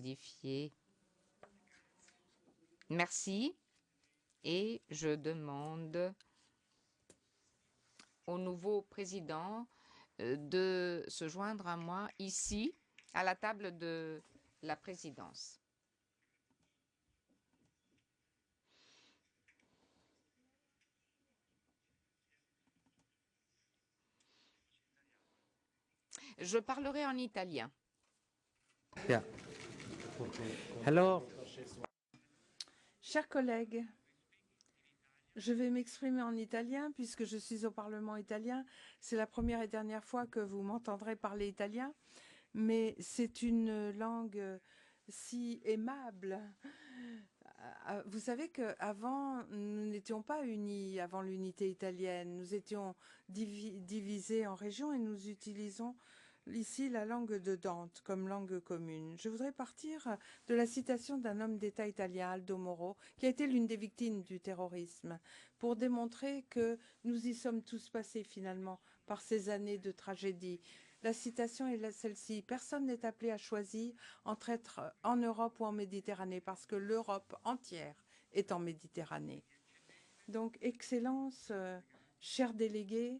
modifié. Merci. Et je demande au nouveau président de se joindre à moi ici, à la table de la présidence. Je parlerai en italien. Yeah. Hello. Chers collègues, je vais m'exprimer en italien puisque je suis au Parlement italien. C'est la première et dernière fois que vous m'entendrez parler italien, mais c'est une langue si aimable. Vous savez qu'avant, nous n'étions pas unis avant l'unité italienne. Nous étions divisés en régions et nous utilisons ici la langue de Dante comme langue commune. Je voudrais partir de la citation d'un homme d'État italien, Aldo Moro, qui a été l'une des victimes du terrorisme, pour démontrer que nous y sommes tous passés finalement par ces années de tragédie. La citation est celle-ci: personne n'est appelé à choisir entre être en Europe ou en Méditerranée, parce que l'Europe entière est en Méditerranée. Donc, Excellence, chers délégués,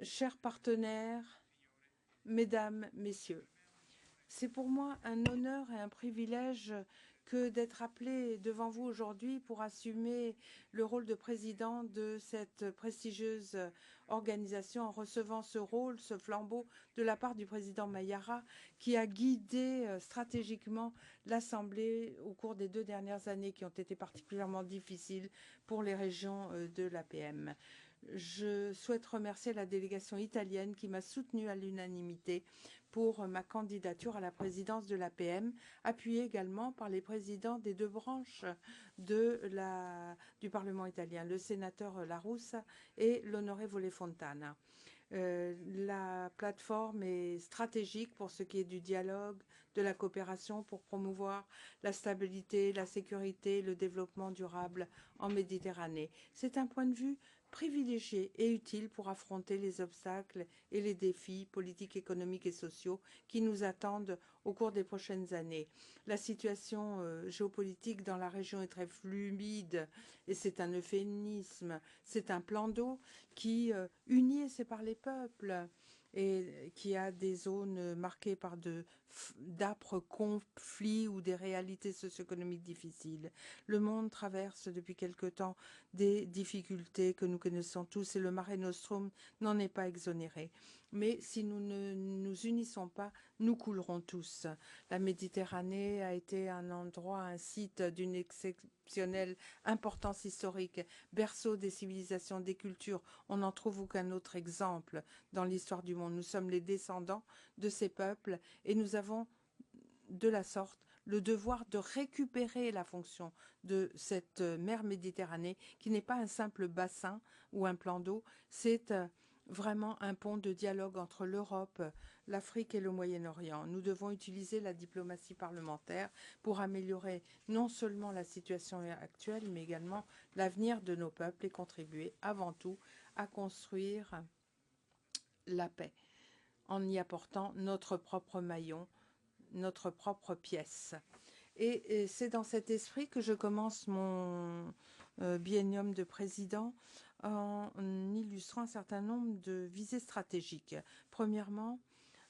chers partenaires, Mesdames, Messieurs, c'est pour moi un honneur et un privilège que d'être appelé devant vous aujourd'hui pour assumer le rôle de président de cette prestigieuse organisation en recevant ce rôle, ce flambeau de la part du président Mayara qui a guidé stratégiquement l'Assemblée au cours des 2 dernières années qui ont été particulièrement difficiles pour les régions de l'APM. Je souhaite remercier la délégation italienne qui m'a soutenue à l'unanimité pour ma candidature à la présidence de l'APM, appuyée également par les présidents des 2 branches du Parlement italien, le sénateur La Russa et l'onorevole Fontana. La plateforme est stratégique pour ce qui est du dialogue, de la coopération pour promouvoir la stabilité, la sécurité, le développement durable en Méditerranée. C'est un point de vue privilégié et utile pour affronter les obstacles et les défis politiques, économiques et sociaux qui nous attendent au cours des prochaines années. La situation géopolitique dans la région est très fluide et c'est un euphémisme, c'est un plan d'eau qui unit et sépare les peuples et qui a des zones marquées par d'âpres conflits ou des réalités socio-économiques difficiles. Le monde traverse depuis quelque temps des difficultés que nous connaissons tous et le Mare Nostrum n'en est pas exonéré. Mais si nous ne nous unissons pas, nous coulerons tous. La Méditerranée a été un endroit, un site d'une exceptionnelle importance historique, berceau des civilisations, des cultures. On n'en trouve aucun autre exemple dans l'histoire du monde. Nous sommes les descendants de ces peuples et nous avons de la sorte le devoir de récupérer la fonction de cette mer Méditerranée qui n'est pas un simple bassin ou un plan d'eau, c'est vraiment un pont de dialogue entre l'Europe, l'Afrique et le Moyen-Orient. Nous devons utiliser la diplomatie parlementaire pour améliorer non seulement la situation actuelle, mais également l'avenir de nos peuples et contribuer avant tout à construire la paix en y apportant notre propre maillon, notre propre pièce. Et c'est dans cet esprit que je commence mon biennium de président en illustrant un certain nombre de visées stratégiques. Premièrement,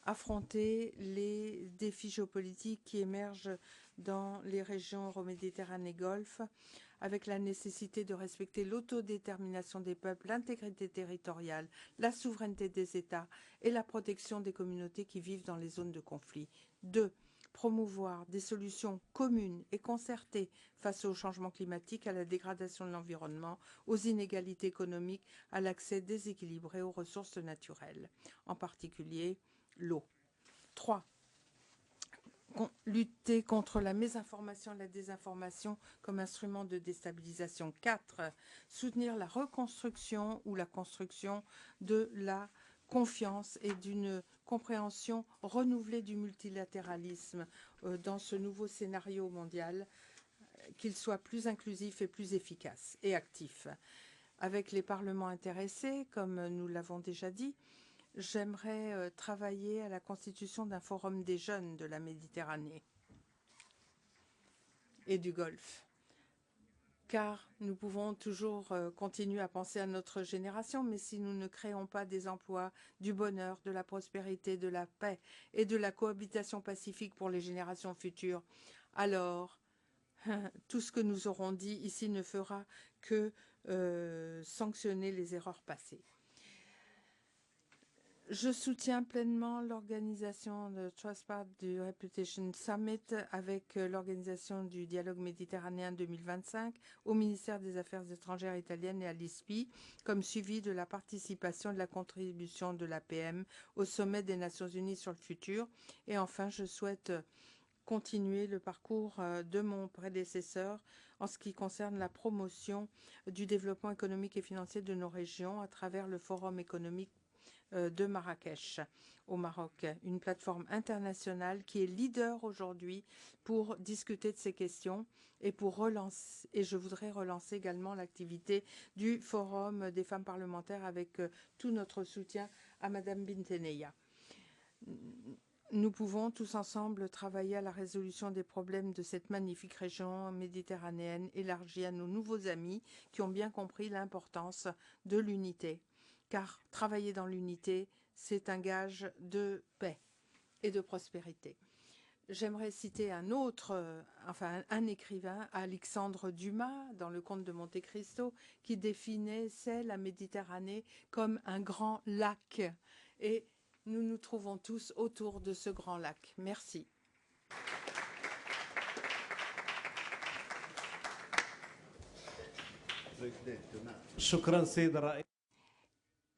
affronter les défis géopolitiques qui émergent dans les régions Euroméditerranée Golfe, avec la nécessité de respecter l'autodétermination des peuples, l'intégrité territoriale, la souveraineté des États et la protection des communautés qui vivent dans les zones de conflit. 2. Promouvoir des solutions communes et concertées face au changement climatique, à la dégradation de l'environnement, aux inégalités économiques, à l'accès déséquilibré aux ressources naturelles, en particulier l'eau. 3. Lutter contre la mésinformation et la désinformation comme instrument de déstabilisation. 4. Soutenir la reconstruction ou la construction de la confiance et d'une compréhension renouvelée du multilatéralisme dans ce nouveau scénario mondial, qu'il soit plus inclusif et plus efficace et actif. Avec les parlements intéressés, comme nous l'avons déjà dit, j'aimerais travailler à la constitution d'un forum des jeunes de la Méditerranée et du Golfe. Car nous pouvons toujours continuer à penser à notre génération, mais si nous ne créons pas des emplois, du bonheur, de la prospérité, de la paix et de la cohabitation pacifique pour les générations futures, alors tout ce que nous aurons dit ici ne fera que sanctionner les erreurs passées. Je soutiens pleinement l'organisation de Trustpad du Reputation Summit avec l'organisation du dialogue méditerranéen 2025 au ministère des Affaires étrangères italienne et à l'ISPI, comme suivi de la participation de la contribution de l'APM au sommet des Nations Unies sur le futur. Et enfin, je souhaite continuer le parcours de mon prédécesseur en ce qui concerne la promotion du développement économique et financier de nos régions à travers le Forum économique de Marrakech au Maroc, une plateforme internationale qui est leader aujourd'hui pour discuter de ces questions et pour relancer, et je voudrais relancer également l'activité du Forum des femmes parlementaires avec tout notre soutien à Madame Binteneya. Nous pouvons tous ensemble travailler à la résolution des problèmes de cette magnifique région méditerranéenne élargie à nos nouveaux amis qui ont bien compris l'importance de l'unité. Car travailler dans l'unité, c'est un gage de paix et de prospérité. J'aimerais citer un écrivain, Alexandre Dumas, dans le Comte de Monte Cristo, qui définissait la Méditerranée comme un grand lac. Et nous nous trouvons tous autour de ce grand lac. Merci.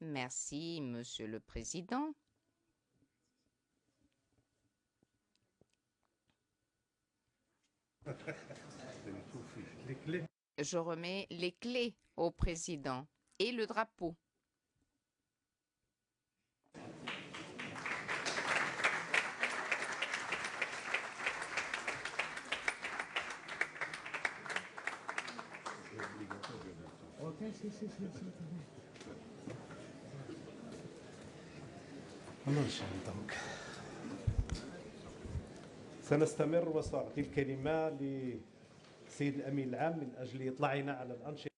Merci, Monsieur le Président. Je remets les clés au Président et le drapeau. سنستمر وسأعطي الكلمة لسيد الأمين العام من أجل إطلاعنا على الأنشطة.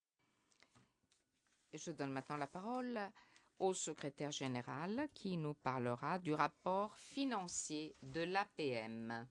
Je donne maintenant la parole au secrétaire général qui nous parlera du rapport financier de l'APM.